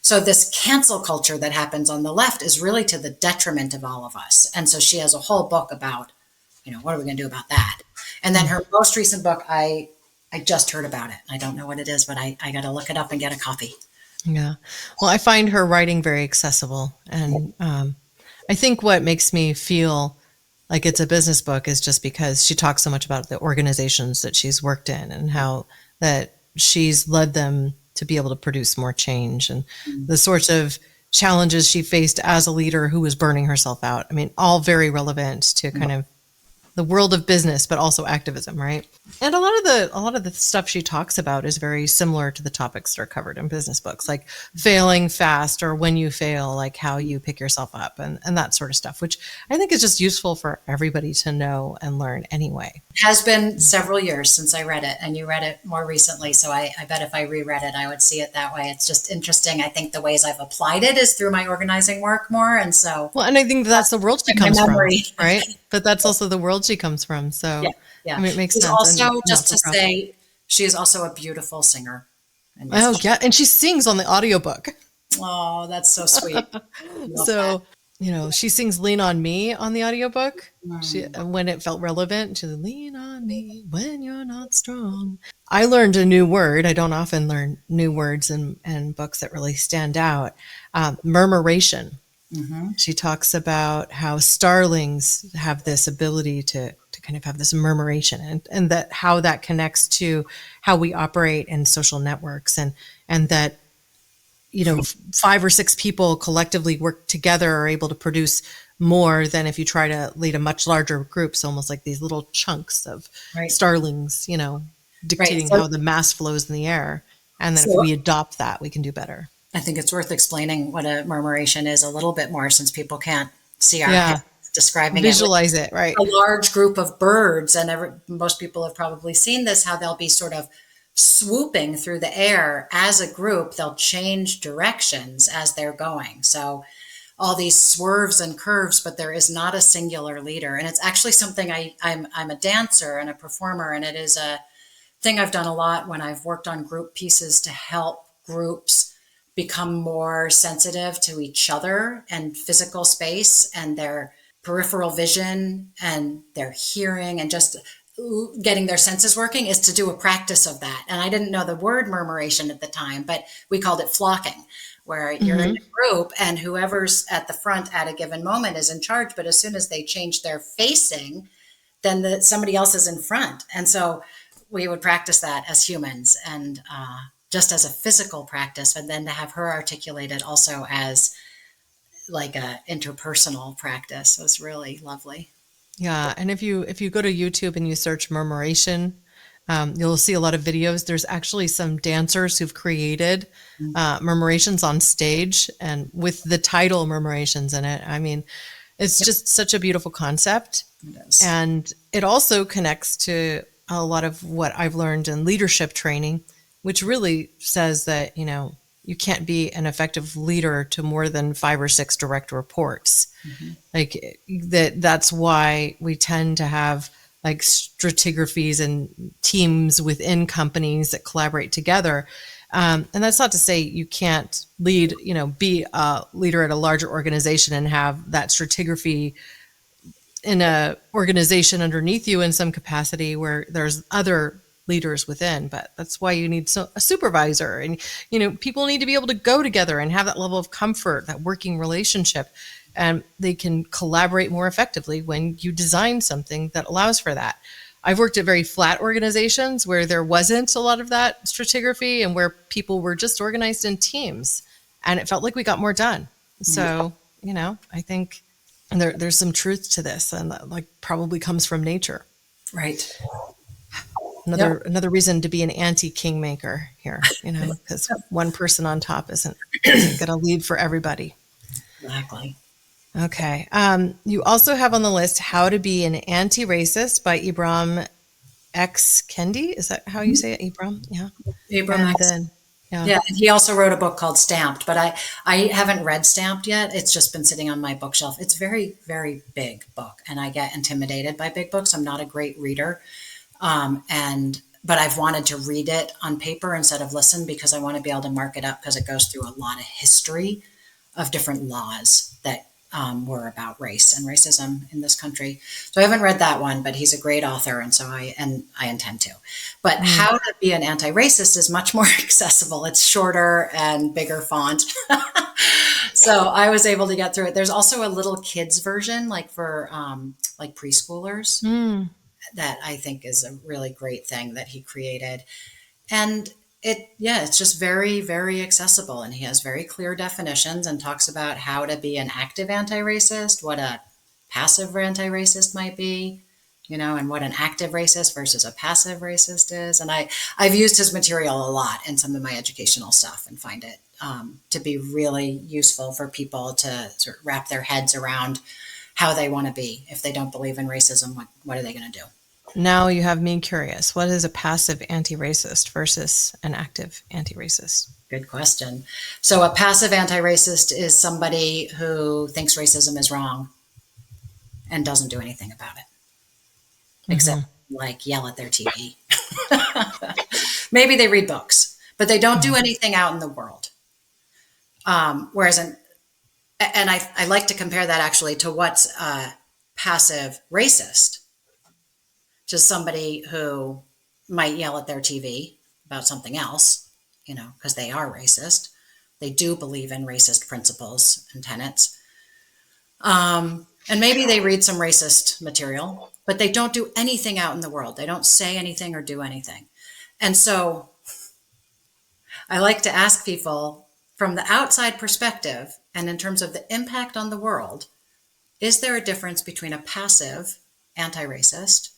So this cancel culture that happens on the left is really to the detriment of all of us. And so she has a whole book about, what are we going to do about that? And then her most recent book, I just heard about it. I don't know what it is, but I got to look it up and get a copy. Yeah. Well, I find her writing very accessible. And I think what makes me feel like it's a business book is just because she talks so much about the organizations that she's worked in and how that she's led them to be able to produce more change and the sorts of challenges she faced as a leader who was burning herself out. I mean, all very relevant to kind of the world of business, but also activism, right? And a lot of the stuff she talks about is very similar to the topics that are covered in business books, like failing fast or when you fail, like how you pick yourself up and that sort of stuff, which I think is just useful for everybody to know and learn anyway. It has been several years since I read it, and you read it more recently, so I bet if I reread it, I would see it that way. It's just interesting. I think the ways I've applied it is through my organizing work more, and so... Well, and I think that's the world she comes from, right? But that's also the world she comes from, so... Yeah. I mean, it makes She's sense. Also, just to say, she is also a beautiful singer. Oh, yeah. And she sings on the audiobook. Oh, that's so sweet. So, she sings Lean on Me on the audiobook. When it felt relevant, she said, lean on me when you're not strong. I learned a new word. I don't often learn new words in books that really stand out. Murmuration. She talks about how starlings have this ability to kind of have this murmuration and that how that connects to how we operate in social networks and that 5 or 6 people collectively work together are able to produce more than if you try to lead a much larger group. So almost like these little chunks of starlings, dictating how the mass flows in the air. And then if we adopt that, we can do better. I think it's worth explaining what a murmuration is a little bit more since people can't see our hands describing Visualize it, right? A large group of birds, and most people have probably seen this, how they'll be sort of swooping through the air as a group. They'll change directions as they're going. So all these swerves and curves, but there is not a singular leader. And it's actually something I'm a dancer and a performer, and it is a thing I've done a lot when I've worked on group pieces to help groups become more sensitive to each other and physical space and their peripheral vision and their hearing and just getting their senses working, is to do a practice of that. And I didn't know the word murmuration at the time, but we called it flocking, where you're in a group and whoever's at the front at a given moment is in charge. But as soon as they change their facing, then somebody else is in front. And so we would practice that as humans and just as a physical practice, and then to have her articulate it also as like a interpersonal practice. It was really lovely. Yeah, and if you go to YouTube and you search Murmuration, you'll see a lot of videos. There's actually some dancers who've created murmurations on stage, and with the title Murmurations in it. I mean, it's just such a beautiful concept, It is. and it also connects to a lot of what I've learned in leadership training, which really says that you can't be an effective leader to more than 5 or 6 direct reports. Like that's why we tend to have like stratigraphies and teams within companies that collaborate together. And that's not to say you can't lead, be a leader at a larger organization and have that stratigraphy in a organization underneath you in some capacity where there's other leaders within, but that's why you need a supervisor, and people need to be able to go together and have that level of comfort, that working relationship, and they can collaborate more effectively when you design something that allows for that. I've worked at very flat organizations where there wasn't a lot of that stratigraphy and where people were just organized in teams, and it felt like we got more done. So, I think there's some truth to this, and that like probably comes from nature. Right. Another reason to be an anti-kingmaker here, because one person on top isn't going to lead for everybody. Exactly. Okay. You also have on the list How to Be an Anti-Racist by Ibram X. Kendi. Is that how you say it? Ibram? Yeah. Ibram X. Yeah. He also wrote a book called Stamped, but I haven't read Stamped yet. It's just been sitting on my bookshelf. It's a very, very big book, and I get intimidated by big books. I'm not a great reader. But I've wanted to read it on paper instead of listen, because I want to be able to mark it up, because it goes through a lot of history of different laws that were about race and racism in this country. So I haven't read that one, but he's a great author, and so I intend to. But How to Be an Anti-Racist is much more accessible. It's shorter and bigger font. So I was able to get through it. There's also a little kids version, like for like preschoolers. That I think is a really great thing that he created. And it's just very, very accessible. And he has very clear definitions and talks about how to be an active anti-racist, what a passive anti-racist might be, and what an active racist versus a passive racist is. And I've used his material a lot in some of my educational stuff, and find it to be really useful for people to sort of wrap their heads around how they want to be. If they don't believe in racism, what are they going to do? Now you have me curious. What is a passive anti-racist versus an active anti-racist? Good question. So a passive anti-racist is somebody who thinks racism is wrong and doesn't do anything about it, except like yell at their TV. Maybe they read books, but they don't do anything out in the world. Whereas I like to compare that actually to what's a passive racist. Just somebody who might yell at their TV about something else, because they are racist. They do believe in racist principles and tenets. And maybe they read some racist material, but they don't do anything out in the world. They don't say anything or do anything. And so I like to ask people, from the outside perspective and in terms of the impact on the world, is there a difference between a passive anti-racist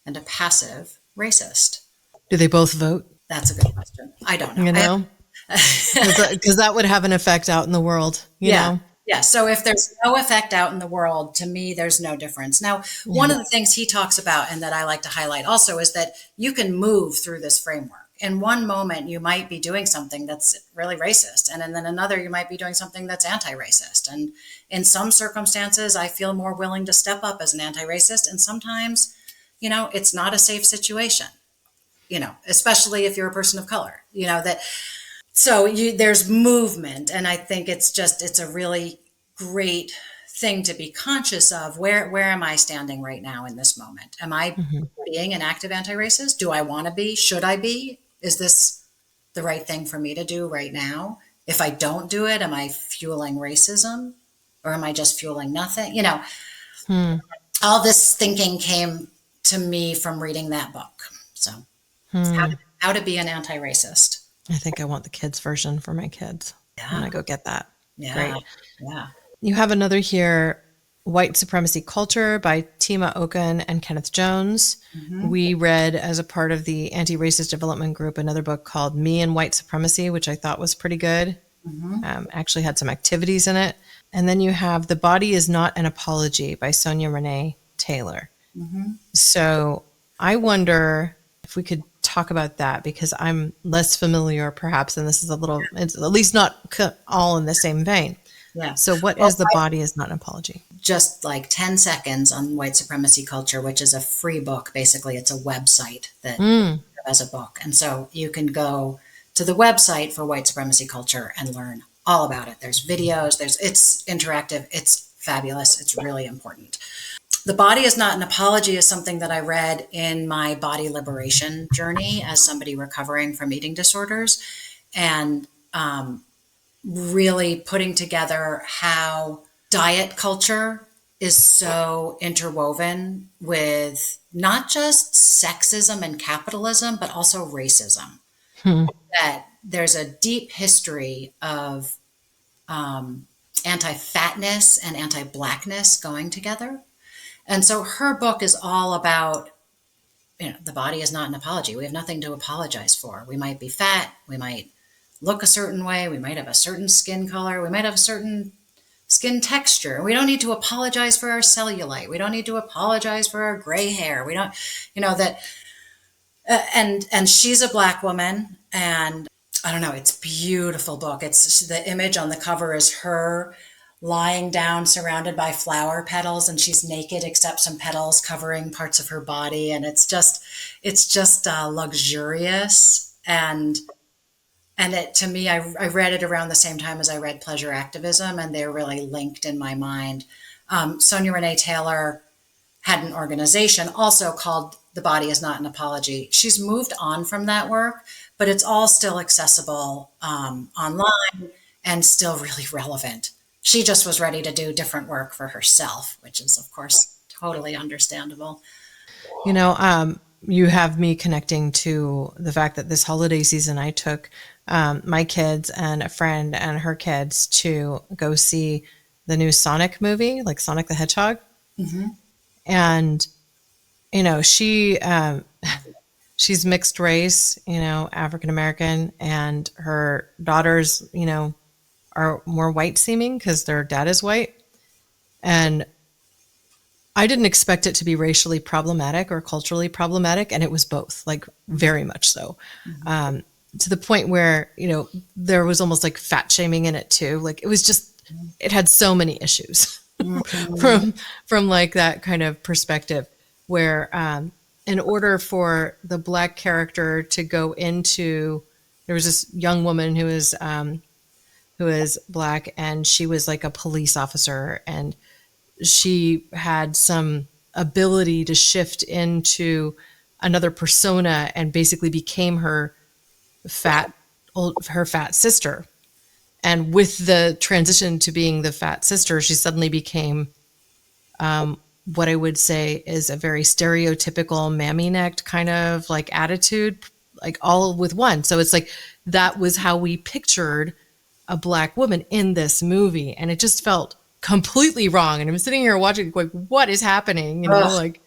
and a passive racist? Do they both vote? That's a good question. I don't know. Because that would have an effect out in the world, you know? Yeah. So if there's no effect out in the world, to me, there's no difference. Now, one of the things he talks about, and that I like to highlight also, is that you can move through this framework. In one moment, you might be doing something that's really racist. And then another, you might be doing something that's anti-racist. And in some circumstances, I feel more willing to step up as an anti-racist. And sometimes, it's not a safe situation, especially if you're a person of color, so there's movement. And I think it's a really great thing to be conscious of. Where am I standing right now in this moment? Am I being an active anti-racist? Do I want to be? Should I be? Is this the right thing for me to do right now? If I don't do it, am I fueling racism, or am I just fueling nothing? All this thinking came to me from reading that book. So how to be an anti-racist. I think I want the kids version for my kids when I go get that. Yeah. Great. Yeah. You have another here, White Supremacy Culture by Tima Oken and Kenneth Jones. Mm-hmm. We read, as a part of the Anti-Racist Development Group, another book called Me and White Supremacy, which I thought was pretty good. Mm-hmm. Actually had some activities in it. And then you have The Body is Not an Apology by Sonia Renee Taylor. Mm-hmm. So I wonder if we could talk about that, because I'm less familiar perhaps, and this is it's at least not all in the same vein. Yeah. So what is The Body is Not an Apology? Just like 10 seconds on white supremacy culture, which is a free book. Basically, it's a website that as a book. And so you can go to the website for white supremacy culture and learn all about it. There's videos, it's interactive, it's fabulous, it's really important. The Body is Not an Apology is something that I read in my body liberation journey as somebody recovering from eating disorders, and really putting together how diet culture is so interwoven with not just sexism and capitalism, but also racism. That there's a deep history of anti-fatness and anti-blackness going together. And so her book is all about, the body is not an apology. We have nothing to apologize for. We might be fat. We might look a certain way. We might have a certain skin color. We might have a certain skin texture. We don't need to apologize for our cellulite. We don't need to apologize for our gray hair. We don't, that, and she's a Black woman, and I don't know, it's a beautiful book. It's the image on the cover is her lying down surrounded by flower petals, and she's naked except some petals covering parts of her body. And it's just luxurious. And it, to me, I read it around the same time as I read Pleasure Activism, and they're really linked in my mind. Sonia Renee Taylor had an organization also called The Body is Not an Apology. She's moved on from that work, but it's all still accessible online and still really relevant. She just was ready to do different work for herself, which is, of course, totally understandable. You have me connecting to the fact that this holiday season I took my kids and a friend and her kids to go see the new Sonic movie, like Sonic the Hedgehog. Mm-hmm. And, she's mixed race, African American, and her daughters, are more white seeming because their dad is white. And I didn't expect it to be racially problematic or culturally problematic, and it was both, like very much so. Mm-hmm. To the point where, there was almost like fat shaming in it too. Like it was just, it had so many issues from like that kind of perspective where, in order for the Black character to go into, there was this young woman who is Black, and she was like a police officer, and she had some ability to shift into another persona and basically became her fat sister. And with the transition to being the fat sister, she suddenly became what I would say is a very stereotypical mammy necked kind of like attitude, like all with one. So it's like that was how we pictured a Black woman in this movie, and it just felt completely wrong. And I'm sitting here watching, like, what is happening? Like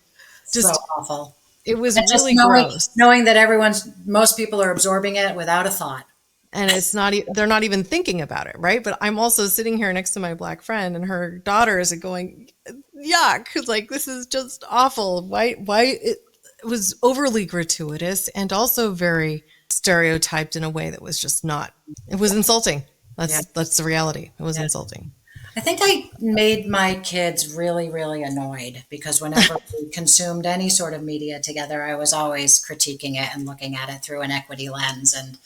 just so awful. It was and really gross. Knowing that most people are absorbing it without a thought. And it's not, they're not even thinking about it, right? But I'm also sitting here next to my Black friend, and her daughter is going, yuck, like, this is just awful. Why it was overly gratuitous and also very stereotyped in a way that was just not, it was insulting. That's the reality. It was insulting. I think I made my kids really, really annoyed because whenever we consumed any sort of media together, I was always critiquing it and looking at it through an equity lens and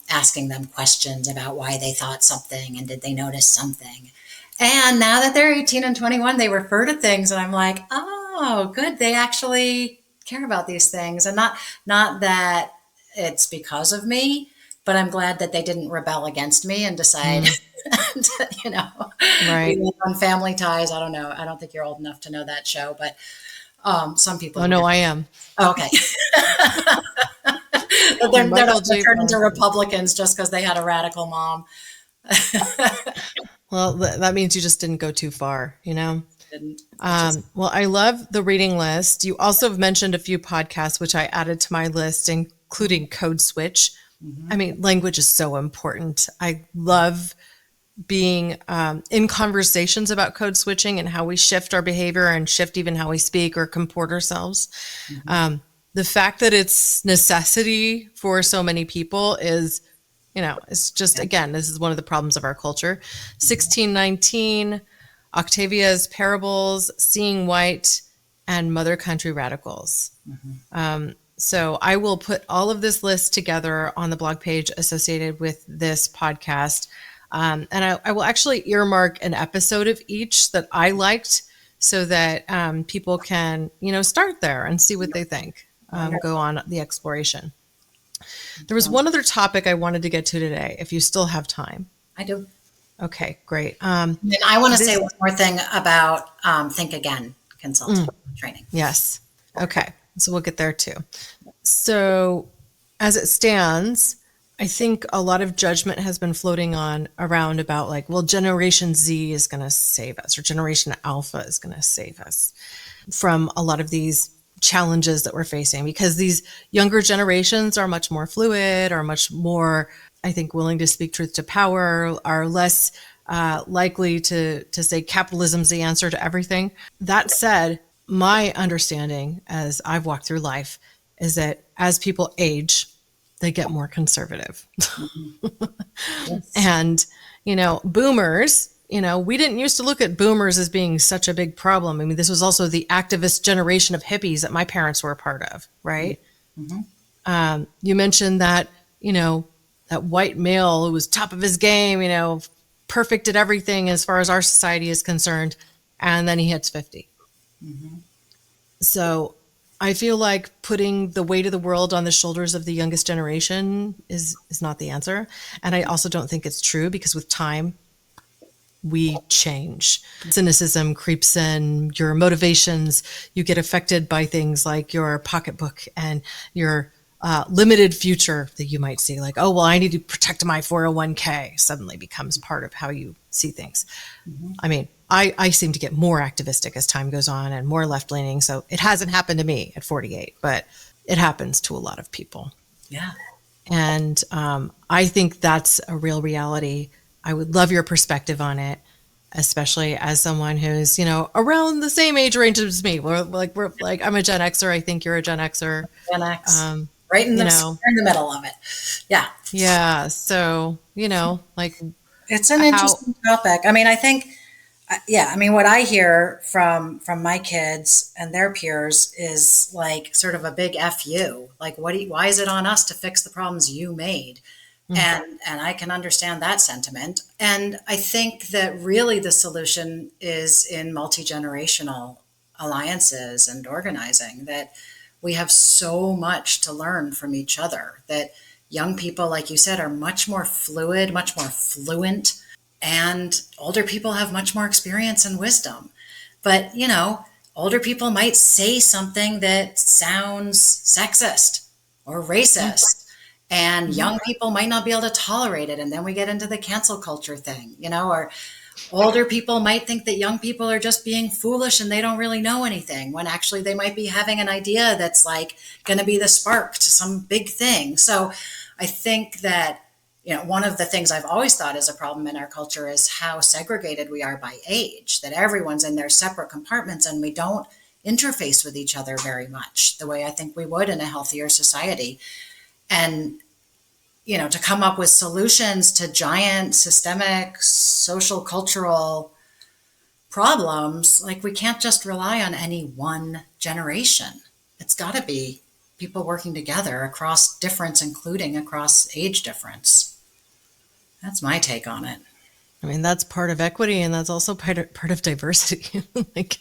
asking them questions about why they thought something and did they notice something. And now that they're 18 and 21, they refer to things and I'm like, oh, good. They actually care about these things. And not that it's because of me, but I'm glad that they didn't rebel against me and decide, right. On Family Ties. I don't know. I don't think you're old enough to know that show, but some people. Oh, no, I am. Okay. They're not turned into Republicans just because they had a radical mom. Well, that means you just didn't go too far, you know? Didn't, which is Well, I love the reading list. You also have mentioned a few podcasts, which I added to my list, including Code Switch. I mean, language is so important. I love being in conversations about code switching and how we shift our behavior and shift even how we speak or comport ourselves. The fact that it's necessity for so many people is, it's just, again, this is one of the problems of our culture. 1619, Octavia's Parables, Seeing White, and Mother Country Radicals. So I will put all of this list together on the blog page associated with this podcast. And I will actually earmark an episode of each that I liked so that people can, start there and see what they think, go on the exploration. There was one other topic I wanted to get to today, if you still have time. I do. Okay, great. And I want to say one more thing about Think Again consulting training. Yes. Okay. So we'll get there too. So as it stands, I think a lot of judgment has been floating around about like, well, Generation Z is going to save us, or Generation Alpha is going to save us from a lot of these challenges that we're facing, because these younger generations are much more fluid, are much more, I think, willing to speak truth to power, are less likely to say capitalism's the answer to everything. That said, my understanding as I've walked through life is that as people age, they get more conservative. Yes. And, boomers, we didn't used to look at boomers as being such a big problem. I mean, this was also the activist generation of hippies that my parents were a part of, right? You mentioned that, that white male who was top of his game, perfect at everything as far as our society is concerned. And then he hits 50. So I feel like putting the weight of the world on the shoulders of the youngest generation is not the answer. And I also don't think it's true, because with time, we change. Cynicism creeps in, your motivations, you get affected by things like your pocketbook and your limited future that you might see, like, oh, well, I need to protect my 401k, suddenly becomes part of how you see things. I mean, I seem to get more activistic as time goes on and more left-leaning. So it hasn't happened to me at 48, but it happens to a lot of people. Yeah. And I think that's a real reality. I would love your perspective on it, especially as someone who's, around the same age range as me. We're like, I'm a Gen Xer. I think you're a Gen Xer. Gen X. Right in the middle of it. Yeah. Yeah. So, like, it's an interesting topic. I mean, I think, what I hear from my kids and their peers is like sort of a big FU. Like, why is it on us to fix the problems you made? And I can understand that sentiment. And I think that really the solution is in multi-generational alliances and organizing, that we have so much to learn from each other, that young people, like you said, are much more fluid, much more fluent, and older people have much more experience and wisdom. But, older people might say something that sounds sexist or racist, and young people might not be able to tolerate it. And then we get into the cancel culture thing, or older people might think that young people are just being foolish and they don't really know anything, when actually they might be having an idea that's like going to be the spark to some big thing. So I think that, one of the things I've always thought is a problem in our culture is how segregated we are by age, that everyone's in their separate compartments and we don't interface with each other very much the way I think we would in a healthier society. And, to come up with solutions to giant systemic social cultural problems, like, we can't just rely on any one generation. It's got to be people working together across difference, including across age difference. That's my take on it. I mean, that's part of equity, and that's also part of diversity. Like,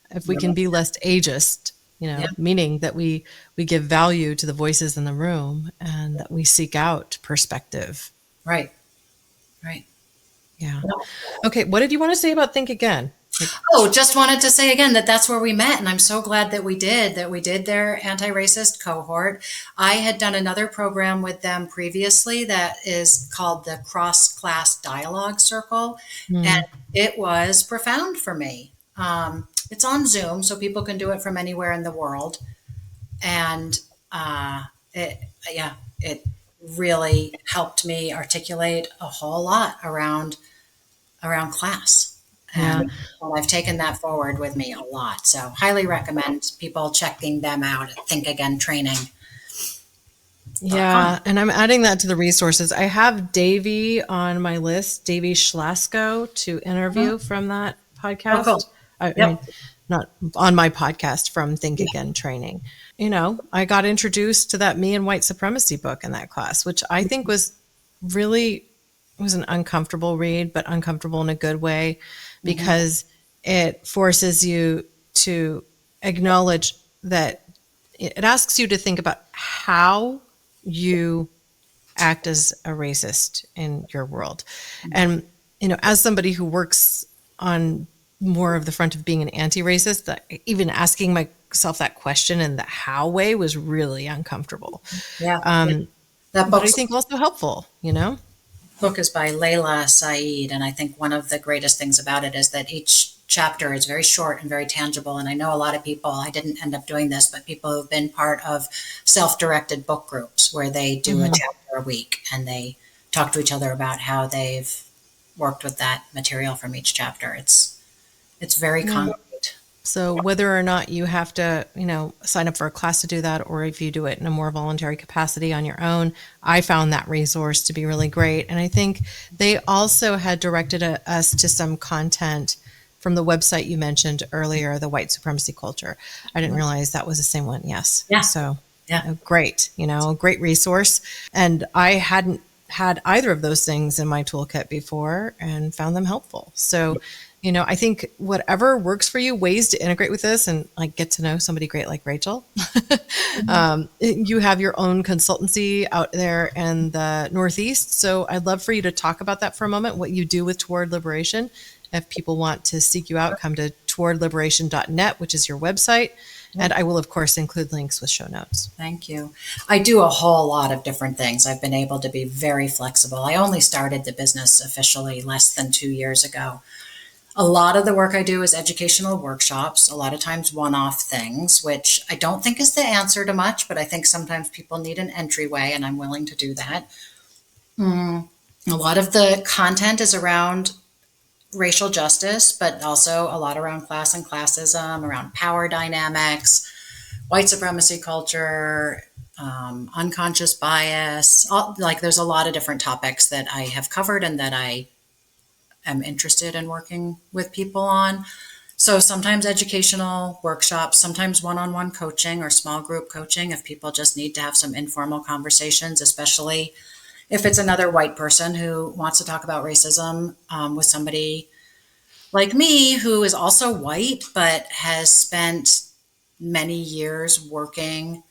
if we can be less ageist, meaning that we give value to the voices in the room and that we seek out perspective. Right. Yeah. Okay. What did you want to say about Think Again? Oh, just wanted to say again that that's where we met, and I'm so glad that we did their anti-racist cohort. I had done another program with them previously that is called the Cross-Class Dialogue Circle, and Mm, it was profound for me. It's on Zoom, so people can do it from anywhere in the world, and uh, it, yeah, it really helped me articulate a whole lot around class. yeah. And I've taken that forward with me a lot. So highly recommend people checking them out at thinkagaintraining.com. Yeah, and I'm adding that to the resources. I have Davey on my list, Davey Schlasko, to interview from that Oh, cool. podcast. I mean, Yep. not on my podcast, from Think Again Training. I got introduced to that Me and White Supremacy book in that class, which I think was an uncomfortable read, but uncomfortable in a good way, because it forces you to acknowledge that it asks you to think about how you act as a racist in your world. And, as somebody who works on more of the front of being an anti-racist, even asking myself that question in the how way was really uncomfortable. Yeah. Um, That but I book's think also helpful. book is by Layla Saeed, and I think one of the greatest things about it is that each chapter is very short and very tangible. And I know a lot of people, I didn't end up doing this, but people who've been part of self-directed book groups where they do a Mhm. chapter a week and they talk to each other about how they've worked with that material from each chapter. It's very Yeah. concrete. So whether or not you have to, sign up for a class to do that, or if you do it in a more voluntary capacity on your own, I found that resource to be really great. And I think they also had directed us to some content from the website you mentioned earlier, the white supremacy culture. I didn't realize that was the same one. Yes. Yeah, So yeah. great, great resource. And I hadn't had either of those things in my toolkit before and found them helpful. So, I think whatever works for you, ways to integrate with this and like get to know somebody great like Rachel. You have your own consultancy out there in the Northeast. So I'd love for you to talk about that for a moment, what you do with Toward Liberation. If people want to seek you out, come to towardliberation.net, which is your website. And I will, of course, include links with show notes. Thank you. I do a whole lot of different things. I've been able to be very flexible. I only started the business officially less than 2 years ago. A lot of the work I do is educational workshops, a lot of times one-off things, which I don't think is the answer to much, but I think sometimes people need an entryway, and I'm willing to do that. A lot of the content is around racial justice, but also a lot around class and classism, around power dynamics, white supremacy culture, unconscious bias. Like there's a lot of different topics that I have covered and that I am interested in working with people on. So sometimes educational workshops, sometimes one-on-one coaching or small group coaching if people just need to have some informal conversations, especially if it's another white person who wants to talk about racism with somebody like me who is also white but has spent many years working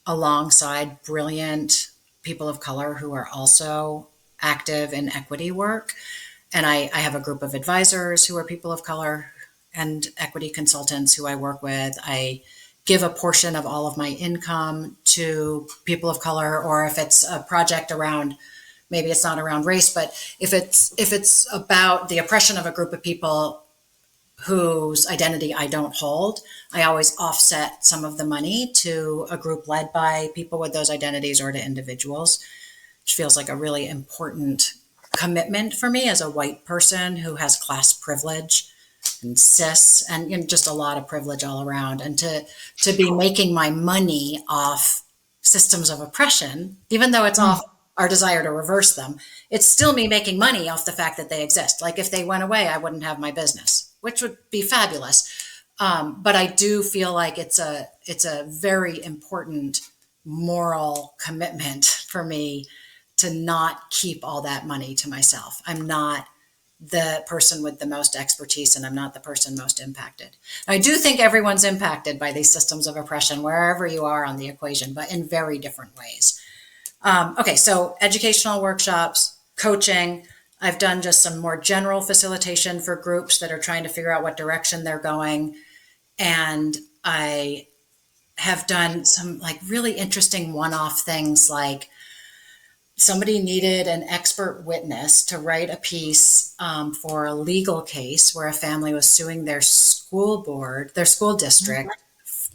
alongside brilliant people of color who are also active in equity work. And I have a group of advisors who are people of color and equity consultants who I work with. I give a portion of all of my income to people of color, or if it's a project around, maybe it's not around race, but if it's about the oppression of a group of people whose identity I don't hold, I always offset some of the money to a group led by people with those identities or to individuals, which feels like a really important commitment for me as a white person who has class privilege and cis and just a lot of privilege all around, and to be making my money off systems of oppression, even though it's off our desire to reverse them, it's still me making money off the fact that they exist. Like if they went away, I wouldn't have my business, which would be fabulous. But I do feel like it's a very important moral commitment for me to not keep all that money to myself. I'm not the person with the most expertise, and I'm not the person most impacted. I do think everyone's impacted by these systems of oppression, wherever you are on the equation, but in very different ways. Okay, so educational workshops, coaching, I've done just some more general facilitation for groups that are trying to figure out what direction they're going. And I have done some like really interesting one-off things, like somebody needed an expert witness to write a piece for a legal case where a family was suing their school board, their school district,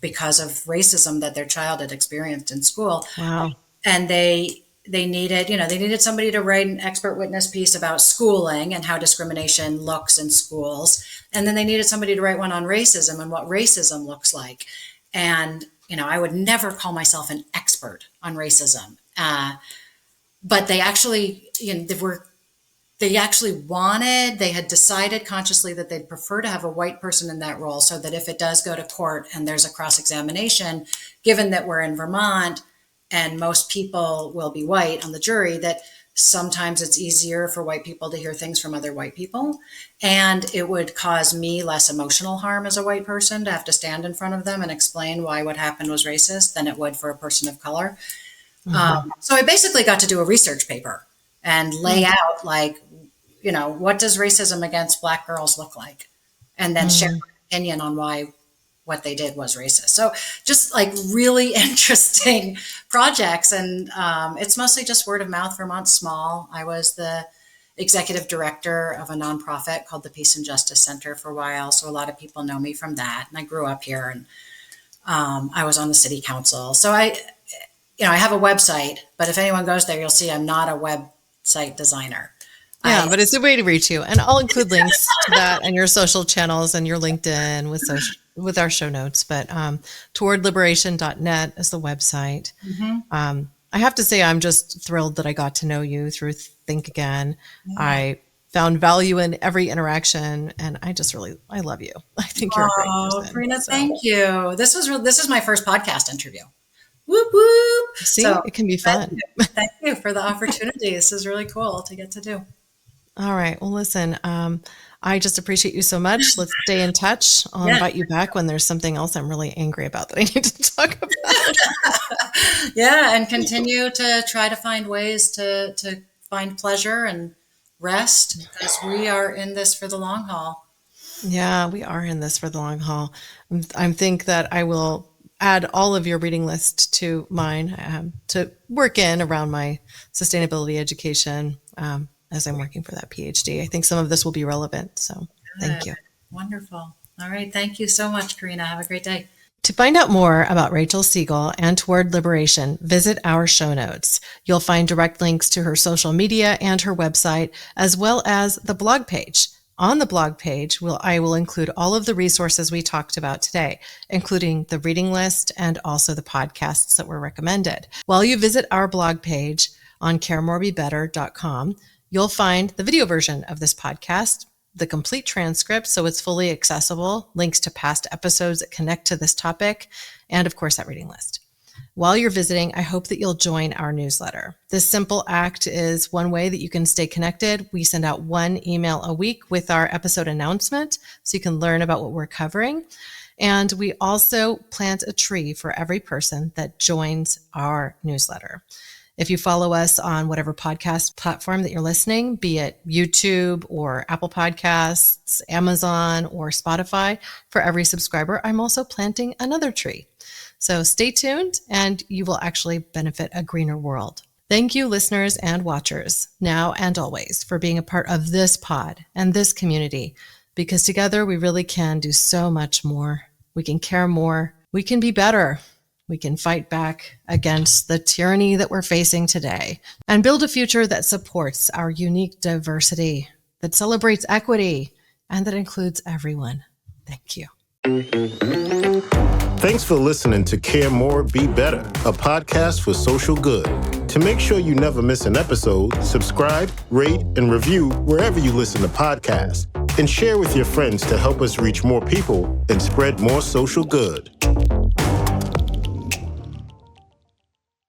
because of racism that their child had experienced in school. Wow. And they needed somebody to write an expert witness piece about schooling and how discrimination looks in schools. And then they needed somebody to write one on racism and what racism looks like. And, I would never call myself an expert on racism. But they actually, they had decided consciously that they'd prefer to have a white person in that role, so that if it does go to court and there's a cross-examination, given that we're in Vermont and most people will be white on the jury, that sometimes it's easier for white people to hear things from other white people. And it would cause me less emotional harm as a white person to have to stand in front of them and explain why what happened was racist than it would for a person of color. So I basically got to do a research paper and lay out, like, what does racism against Black girls look like? And then share my opinion on why what they did was racist. So just like really interesting projects. And it's mostly just word of mouth. Vermont's small. I was the executive director of a nonprofit called the Peace and Justice Center for a while. So a lot of people know me from that. And I grew up here, and I was on the city council. So I have a website, but if anyone goes there, you'll see I'm not a website designer. Yeah, but it's a way to reach you. And I'll include links to that and your social channels and your LinkedIn with our show notes. But towardliberation.net is the website. I have to say, I'm just thrilled that I got to know you through Think Again. Yeah. I found value in every interaction, and I love you. I think you're a great person. Corinna, thank you. This is my first podcast interview. Whoop, whoop. See, it can be fun. Thank you for the opportunity. This is really cool to get to do. All right. Well, listen, I just appreciate you so much. Let's stay in touch. I'll invite you back when there's something else I'm really angry about that I need to talk about. Yeah. And continue to try to find ways to find pleasure and rest, because we are in this for the long haul. Yeah, we are in this for the long haul. I think that I will add all of your reading list to mine to work in around my sustainability education as I'm working for that PhD. I think some of this will be relevant. So thank you. Wonderful. All right. Thank you so much, Corinna. Have a great day. To find out more about Rachel Siegel and Toward Liberation, visit our show notes. You'll find direct links to her social media and her website, as well as the blog page. On the blog page, I will include all of the resources we talked about today, including the reading list and also the podcasts that were recommended. While you visit our blog page on caremorebebetter.com, you'll find the video version of this podcast, the complete transcript, so it's fully accessible, links to past episodes that connect to this topic, and of course, that reading list. While you're visiting, I hope that you'll join our newsletter. This simple act is one way that you can stay connected. We send out one email a week with our episode announcement, so you can learn about what we're covering. And we also plant a tree for every person that joins our newsletter. If you follow us on whatever podcast platform that you're listening, be it YouTube or Apple Podcasts, Amazon, or Spotify, for every subscriber, I'm also planting another tree. So stay tuned, and you will actually benefit a greener world. Thank you, listeners and watchers, now and always, for being a part of this pod and this community, because together we really can do so much more. We can care more. We can be better. We can fight back against the tyranny that we're facing today and build a future that supports our unique diversity, that celebrates equity, and that includes everyone. Thank you. Thanks for listening to Care More, Be Better, a podcast for social good. To make sure you never miss an episode, subscribe, rate, and review wherever you listen to podcasts, and share with your friends to help us reach more people and spread more social good.